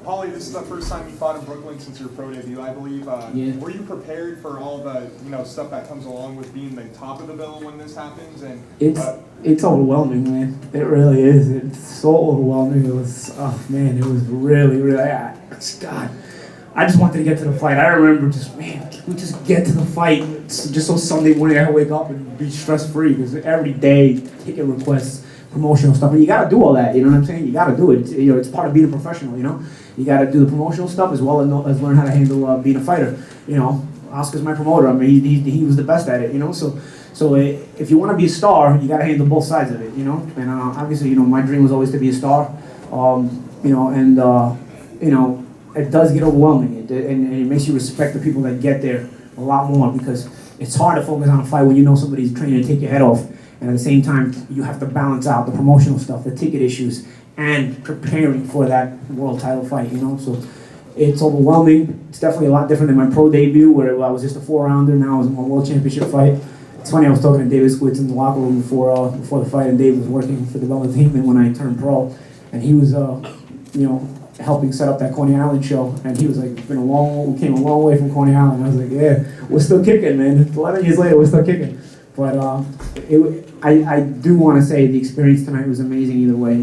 [SPEAKER 4] Paulie, this is the first time you fought in Brooklyn since your pro debut, I believe.
[SPEAKER 11] Yeah.
[SPEAKER 4] Were you prepared for all the stuff that comes along with being the top of the bill when this happens? And
[SPEAKER 11] it's overwhelming, man. It really is. It's so overwhelming. It was, oh man, it was really, really. God, I just wanted to get to the fight. I remember just, man, can we just get to the fight? Just so Sunday morning I can wake up and be stress free, because every day ticket requests, promotional stuff, and you got to do all that. You know what I'm saying? You got to do it. You know, it's part of being a professional. You know, you got to do the promotional stuff as well as learn how to handle being a fighter. You know, Oscar's my promoter. I mean, he was the best at it. You know, so if you want to be a star, you got to handle both sides of it. You know, and obviously, you know, my dream was always to be a star. You know, and you know, it does get overwhelming, and it makes you respect the people that get there a lot more, because it's hard to focus on a fight when you know somebody's trying to take your head off. And at the same time, you have to balance out the promotional stuff, the ticket issues, and preparing for that world title fight, you know? So it's overwhelming. It's definitely a lot different than my pro debut, where I was just a 4-rounder. Now I was in my world championship fight. It's funny, I was talking to David Squitz in the locker room before the fight, and Dave was working for the development team, and when I turned pro, and he was helping set up that Coney Island show, and he was like, we came a long way from Coney Island. I was like, yeah, we're still kicking, man. 11 years later, we're still kicking. But I do want to say the experience tonight was amazing either way.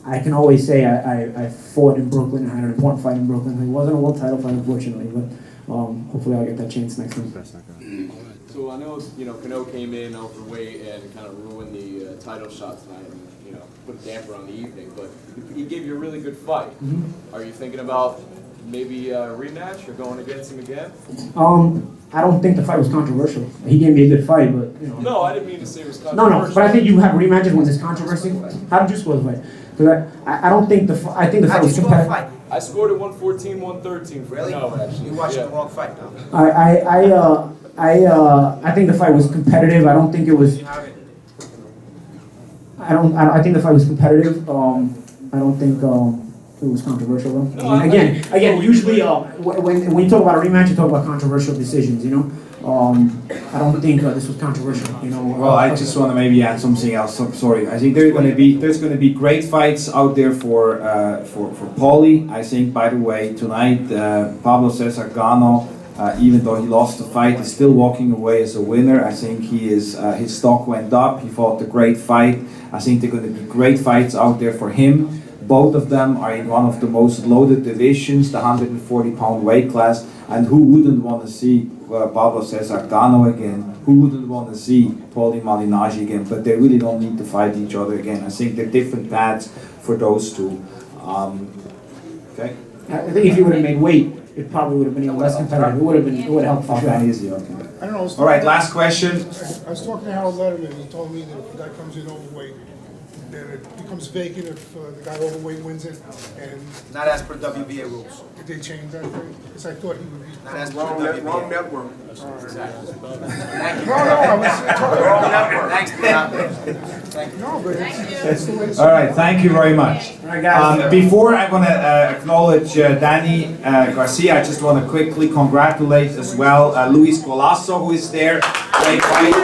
[SPEAKER 11] I can always say I fought in Brooklyn and had an important fight in Brooklyn. It wasn't a world title fight, unfortunately, but hopefully I'll get that chance next time.
[SPEAKER 12] So I know, Cano came in overweight and kind of ruined the title shot tonight and, put a damper on the evening, but he gave you a really good fight.
[SPEAKER 11] Mm-hmm.
[SPEAKER 12] Are you thinking about maybe a rematch or going against him again?
[SPEAKER 11] I don't think the fight was controversial. He gave me a good fight, but
[SPEAKER 12] No, I didn't mean to say it was controversial.
[SPEAKER 11] No, but I think you have rematches when there's controversy. How did you score the fight? Because I don't think I think the fight was competitive.
[SPEAKER 12] I scored it 114, 113 for Cano, actually.
[SPEAKER 13] You watched
[SPEAKER 12] Yeah.
[SPEAKER 13] the wrong fight, though.
[SPEAKER 11] I think the fight was competitive. I don't think it was. I think the fight was competitive. I don't think it was controversial though.
[SPEAKER 12] No,
[SPEAKER 11] Again, usually when you talk about a rematch, you talk about controversial decisions. I don't think this was controversial.
[SPEAKER 1] Well, I just want to maybe add something else. Sorry, I think there's going to be great fights out there for Paulie. I think, by the way, tonight Pablo Cesar Gano, even though he lost the fight, is still walking away as a winner. I think his stock went up. He fought a great fight. I think there are going to be great fights out there for him. Both of them are in one of the most loaded divisions, the 140-pound weight class. And who wouldn't want to see Pablo Cesar Gano again? Who wouldn't want to see Paulie Malignaggi again? But they really don't need to fight each other again. I think they're different paths for those two. Okay.
[SPEAKER 11] I think if you would have made weight, it probably would have been even less competitive. It would have helped for sure.
[SPEAKER 1] Easy, okay.
[SPEAKER 14] I don't know.
[SPEAKER 1] All right, last question.
[SPEAKER 14] I was talking to Harold Letterman. He told me that if the guy comes in overweight, then it becomes vacant if the guy overweight wins it. And
[SPEAKER 13] Not as per WBA rules.
[SPEAKER 14] did they change that thing? Because I thought he would be.
[SPEAKER 13] Not as per WBA.
[SPEAKER 14] Wrong network.
[SPEAKER 13] Thank you.
[SPEAKER 14] No, I was talking
[SPEAKER 13] Wrong network. Thanks, Peter. Thank you.
[SPEAKER 14] No, but it's the way it's.
[SPEAKER 1] All right, thank you very much. Before I'm going to acknowledge Danny Garcia, I just want to quickly congratulate as well Luis Colasso, who is there. Great fight.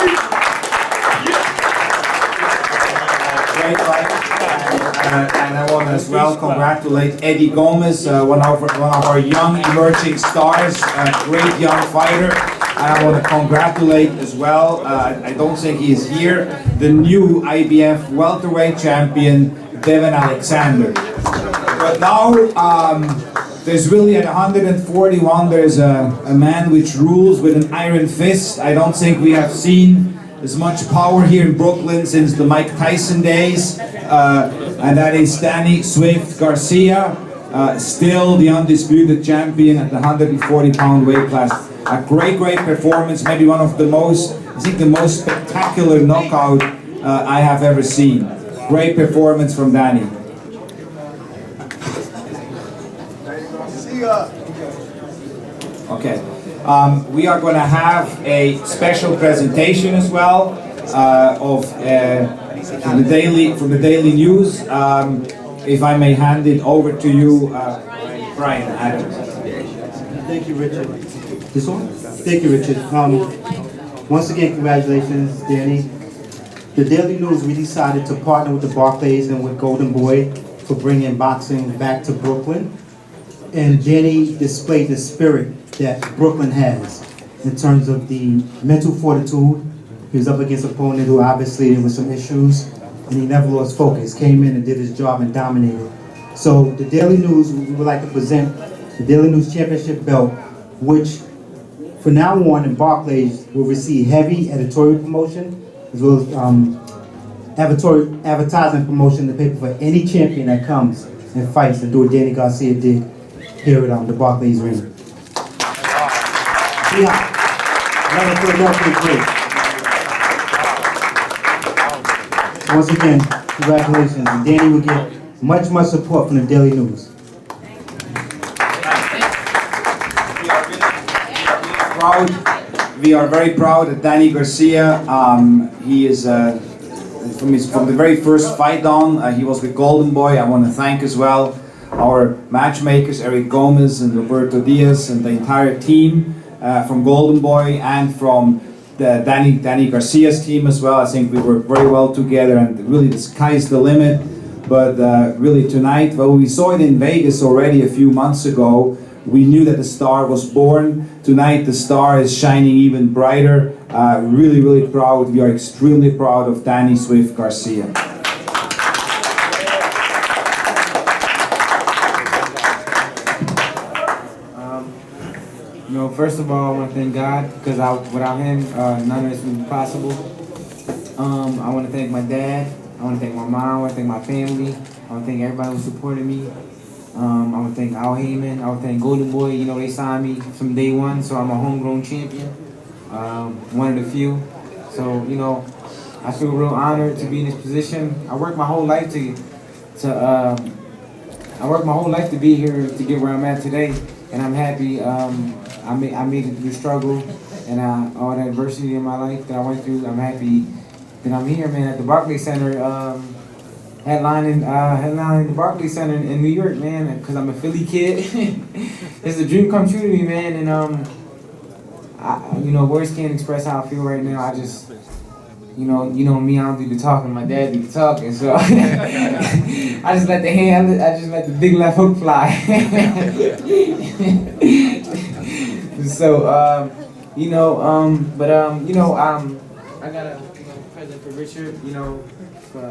[SPEAKER 1] Great fight. And I want to as well congratulate Eddie Gomez, one of our young emerging stars, a great young fighter. And I want to congratulate as well, I don't think he is here, the new IBF welterweight champion, Devin Alexander. But now, there's really at 141, there's a man which rules with an iron fist. I don't think we have seen as much power here in Brooklyn since the Mike Tyson days. And that is Danny Swift Garcia, still the undisputed champion at the 140-pound weight class. A great performance, maybe one of the most, I think the most spectacular knockout I have ever seen. Great performance from Danny. Okay, we are going to have a special presentation as well from the Daily News. If I may hand it over to you, Brian Adams.
[SPEAKER 15] Thank you, Richard. This one? Thank you, Richard. Once again, congratulations, Danny. The Daily News, we decided to partner with the Barclays and with Golden Boy for bringing boxing back to Brooklyn. And Danny displayed the spirit that Brooklyn has in terms of the mental fortitude. He was up against an opponent who obviously there were some issues, and he never lost focus, came in and did his job and dominated. So the Daily News, we would like to present the Daily News Championship belt, which from now on in Barclays will receive heavy editorial promotion, as well as advertising promotion in the paper for any champion that comes and fights and do what Danny Garcia did here at the Barclays Arena. Yeah, another Philadelphia great. Once again, congratulations. And Danny will get much support from the Daily News.
[SPEAKER 1] We are very proud that Danny Garcia, he is from the very first fight on, he was with Golden Boy. I want to thank as well our matchmakers, Erik Gomez and Roberto Diaz, and the entire team from Golden Boy and from the Danny Garcia's team as well. I think we work very well together, and really the sky's the limit. But really tonight, well, we saw it in Vegas already a few months ago. We knew that the star was born. Tonight the star is shining even brighter. Really, really proud. We are extremely proud of Danny Swift Garcia.
[SPEAKER 5] You know, first of all, I want to thank God, because without Him, none of this would be possible. I want to thank my dad. I want to thank my mom. I want to thank my family. I want to thank everybody who supported me. I want to thank Al Heyman. I want to thank Golden Boy. You know, they signed me from day one, so I'm a homegrown champion. One of the few. So, you know, I feel real honored to be in this position. I worked my whole life to be here to get where I'm at today, and I'm happy. I made it through the struggle and all the adversity in my life that I went through. I'm happy that I'm here, man, at the Barclays Center, headlining the Barclays Center in New York, man, because I'm a Philly kid. It's a dream come true to me, man, and you know, words can't express how I feel right now. I just, you know me, I don't do the talking. My dad do the talking, so I just let the big left hook fly. So, I got a present for Richard, for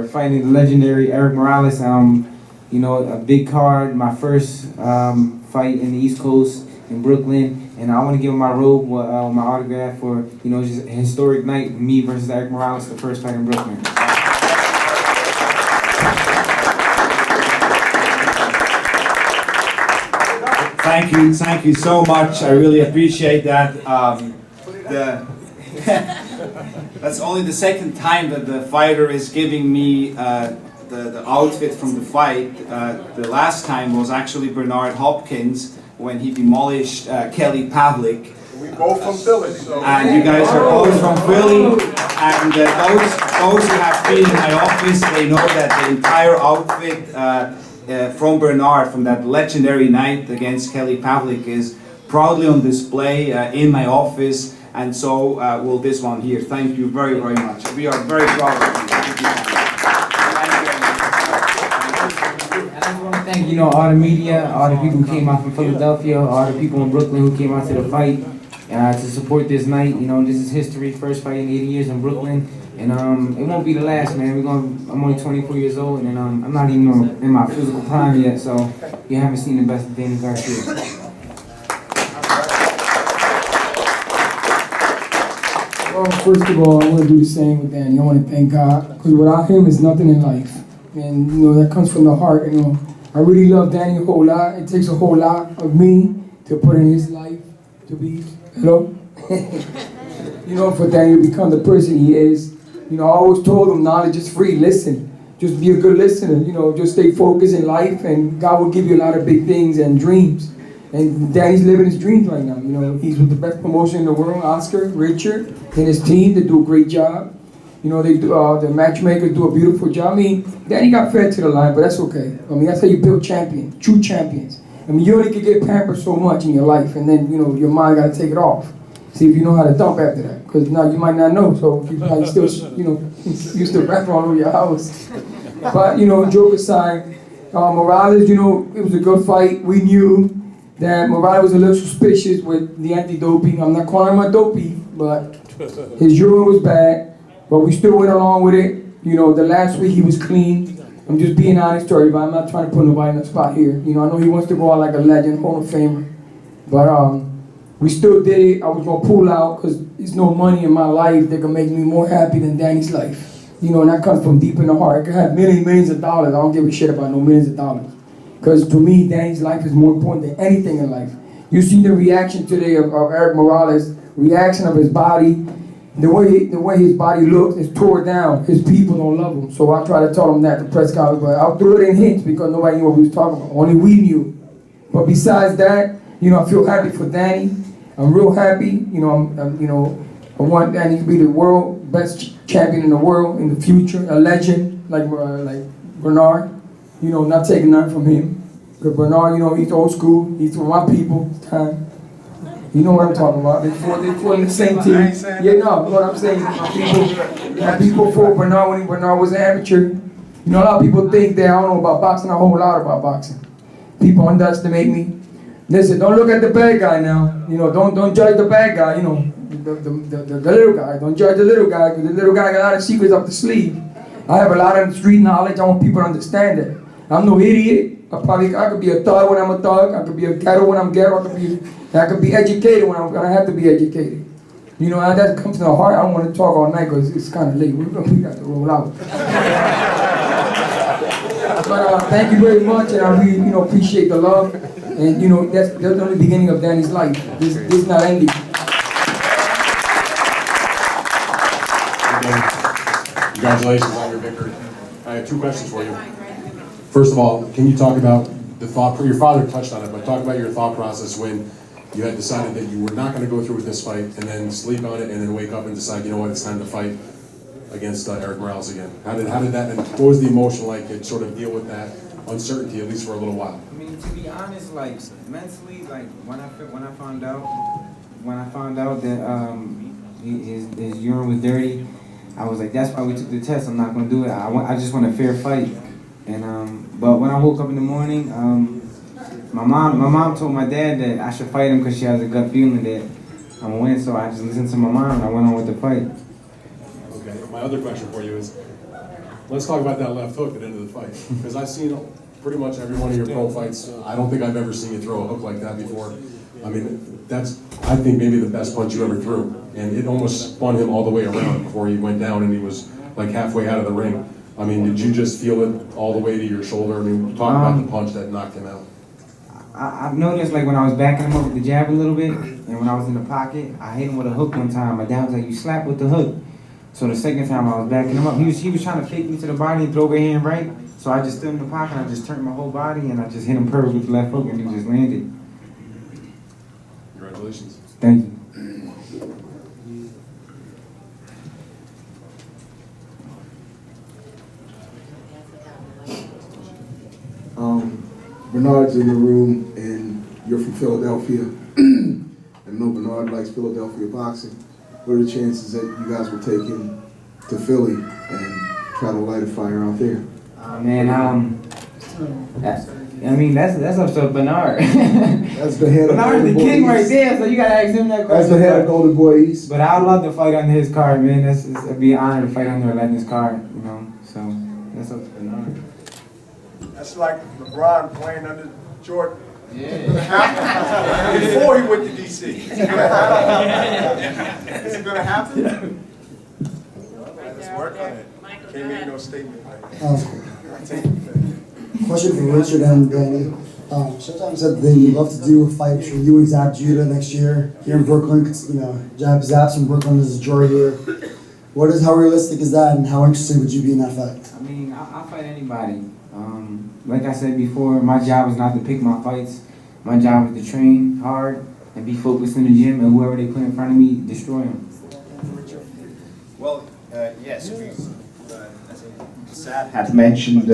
[SPEAKER 5] fighting the legendary Erik Morales. A big card, my first fight in the East Coast in Brooklyn, and I want to give him my robe with my autograph for, just a historic night, me versus Erik Morales, the first fight in Brooklyn.
[SPEAKER 1] Thank you so much. I really appreciate that. That's only the second time that the fighter is giving me the outfit from the fight. The last time was actually Bernard Hopkins when he demolished Kelly Pavlik.
[SPEAKER 4] We both from Philly, so.
[SPEAKER 1] And you guys are both from Philly. And those who have been in my office, they know that the entire outfit from Bernard, from that legendary night against Kelly Pavlik, is proudly on display in my office, and so will this one here. Thank you very, very much. We are very proud of you.
[SPEAKER 5] And I want to thank, all the media, all the people who came out from Philadelphia, all the people in Brooklyn who came out to the fight to support this night. This is history, first fight in 80 years in Brooklyn. And it won't be the last, man. I'm only 24 years old, and I'm not even in my physical prime yet, so you haven't seen the best of Danny Garcia.
[SPEAKER 16] Well, first of all, I want to do the same with Danny. I want to thank God, because without him, is nothing in life. And, that comes from the heart, I really love Danny a whole lot. It takes a whole lot of me to put in his life to be, for Danny to become the person he is. I always told him knowledge is free. Listen, just be a good listener. Just stay focused in life, and God will give you a lot of big things and dreams. And Danny's living his dreams right now. He's with the best promotion in the world, Oscar, Richard, and his team. They do a great job. They do, the matchmakers do a beautiful job. Danny got fed to the line, but that's okay. That's how you build champions, true champions. You only can get pampered so much in your life, and then, your mind got to take it off. See if you know how to dump after that, because now you might not know, so you still, you still wrap all over your house. But, joke aside, Morales, it was a good fight. We knew that Morales was a little suspicious with the anti-doping. I'm not calling him a dopey, but his urine was bad, but we still went along with it. The last week he was clean. I'm just being honest, but I'm not trying to put nobody in the spot here. I know he wants to go out like a legend, Hall of Famer, but we still did it. I was gonna pull out because there's no money in my life that can make me more happy than Danny's life. And that comes from deep in the heart. I could have millions of dollars. I don't give a shit about no millions of dollars. Because to me, Danny's life is more important than anything in life. You see the reaction today of Erik Morales, reaction of his body, the way his body looks is tore down. His people don't love him. So I try to tell him that to press conference, but I'll throw it in hints because nobody knew what we was talking about. Only we knew. But besides that, I feel happy for Danny. I'm real happy. I want Danny to be the world best champion in the world in the future, a legend like Bernard. Not taking nothing from him. Because Bernard, he's old school. He's from my people. Time. You know what I'm talking about. They fought in the same team. Yeah, no, what I'm saying. My people fought Bernard when Bernard was an amateur. You know, a lot of people think that I don't know about boxing, a whole lot about boxing. People underestimate me. Listen, don't look at the bad guy now. You know, don't judge the bad guy, you know, the little guy. Don't judge the little guy, because the little guy got a lot of secrets up the sleeve. I have a lot of street knowledge. I want people to understand that. I'm no idiot. I could be a thug when I'm a thug. I could be a ghetto when I'm ghetto. I could be educated when I have to be educated. You know, that comes to the heart. I don't want to talk all night because it's kind of late. We got to roll out. But thank you very much, and I really, appreciate the love. And that's the only beginning of Danny's life. This is not ending.
[SPEAKER 17] Congratulations on your victory. I have 2 questions for you. First of all, can you talk about the thought, your father touched on it, but talk about your thought process when you had decided that you were not going to go through with this fight, and then sleep on it, and then wake up and decide, you know what, it's time to fight against Erik Morales again. How did that, and what was the emotion like to sort of deal with that uncertainty, at least for a little while?
[SPEAKER 5] I mean, to be honest, like mentally, like when I found out that his urine was dirty, I was like, that's why we took the test. I'm not gonna do it. I just want a fair fight. And but when I woke up in the morning, my mom told my dad that I should fight him because she has a gut feeling that I'm gonna win. So I just listened to my mom and I went on with the fight.
[SPEAKER 17] Okay. My other question for you is, let's talk about that left hook at the end of the fight, because I've seen pretty much every one of your pro fights. I don't think I've ever seen you throw a hook like that before. I mean, that's, I think, maybe the best punch you ever threw. And it almost spun him all the way around before he went down and he was like halfway out of the ring. I mean, did you just feel it all the way to your shoulder? I mean, talk about the punch that knocked him out.
[SPEAKER 5] I've noticed, like, when I was backing him up with the jab a little bit, and when I was in the pocket, I hit him with a hook one time. My dad was like, you slap with the hook. So the second time I was backing him up, he was trying to fake me to the body and throw the hand right. So I just stood in the pocket, and I just turned my whole body, and I just hit him perfect with the left hook, and he just landed.
[SPEAKER 17] Congratulations.
[SPEAKER 5] Thank you.
[SPEAKER 9] Bernard's in the room, and you're from Philadelphia. I know Bernard likes Philadelphia boxing. What are the chances that you guys will take him to Philly and try to light a fire out there?
[SPEAKER 5] Man, I mean, that's up to Bernard.
[SPEAKER 9] That's the head of
[SPEAKER 5] Bernard's the king right there, so you gotta ask him that question.
[SPEAKER 9] That's the head of Golden Boy East.
[SPEAKER 5] But I'd love to fight under his card, man. It'd be an honor to fight under a legend's card, you know. So that's up to Bernard.
[SPEAKER 4] That's like LeBron playing under Jordan. Yeah. Before he went to DC. Is it gonna happen? Let's work on it. Can't make no statement.
[SPEAKER 7] Question for Richard and Danny. Sometimes said they love to do a fight between you and Zab Judah next year here in Brooklyn. Zab's from Brooklyn, there's a draw here. How realistic is that, and how interested would you be in that fight?
[SPEAKER 5] I mean, I'll fight anybody. Like I said before, my job is not to pick my fights. My job is to train hard and be focused in the gym, and whoever they put in front of me, destroy them.
[SPEAKER 1] Well, yes, Zab had mentioned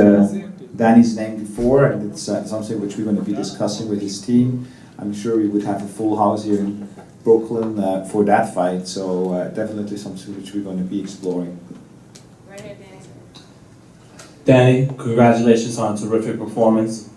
[SPEAKER 1] Danny's name before, and it's something which we're going to be discussing with his team. I'm sure we would have a full house here in Brooklyn for that fight, so definitely something which we're going to be exploring.
[SPEAKER 18] Right here, Danny.
[SPEAKER 19] Danny, congratulations on a terrific performance.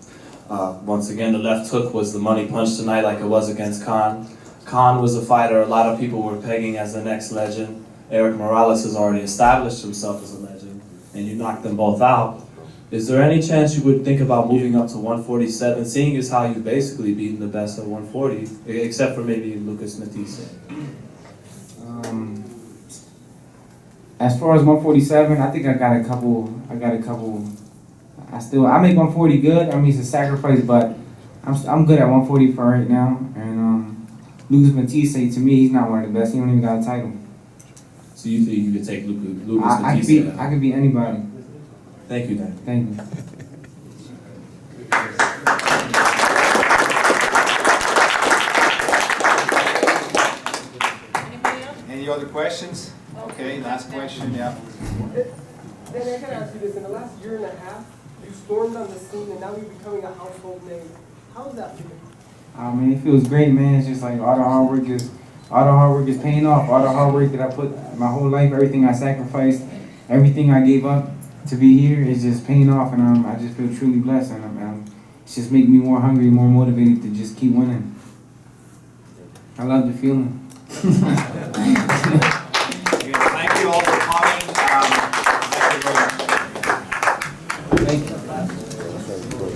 [SPEAKER 19] Once again, the left hook was the money punch tonight, like it was against Khan. Khan was a fighter a lot of people were pegging as the next legend. Erik Morales has already established himself as a legend, and you knocked them both out. Is there any chance you would think about moving up to 147, seeing as how you've basically beaten the best at 140, except for maybe Lucas Matisse?
[SPEAKER 5] As far as 147, I think I got a couple. I make 140 good. I mean, it's a sacrifice, but I'm good at 140 for right now. And Lucas Matisse, to me, he's not one of the best. He don't even got a title.
[SPEAKER 19] So you think you could take Lucas Matisse?
[SPEAKER 5] I can beat anybody.
[SPEAKER 19] Thank you, Dan.
[SPEAKER 5] Thank you.
[SPEAKER 1] Any other questions? Okay, last question, yeah.
[SPEAKER 10] Then I gotta ask you this, in the last year and a half, you stormed on the scene and now you're becoming a household name. How's that feeling?
[SPEAKER 18] I mean, it feels great, man. It's just like all the hard work is paying off. All the hard work that I put my whole life, everything I sacrificed, everything I gave up to be here is just paying off, and I just feel truly blessed, and it's just making me more hungry, more motivated to just keep winning. I love the feeling.
[SPEAKER 1] Thank you all for coming. Thank you very much.
[SPEAKER 18] Thank you.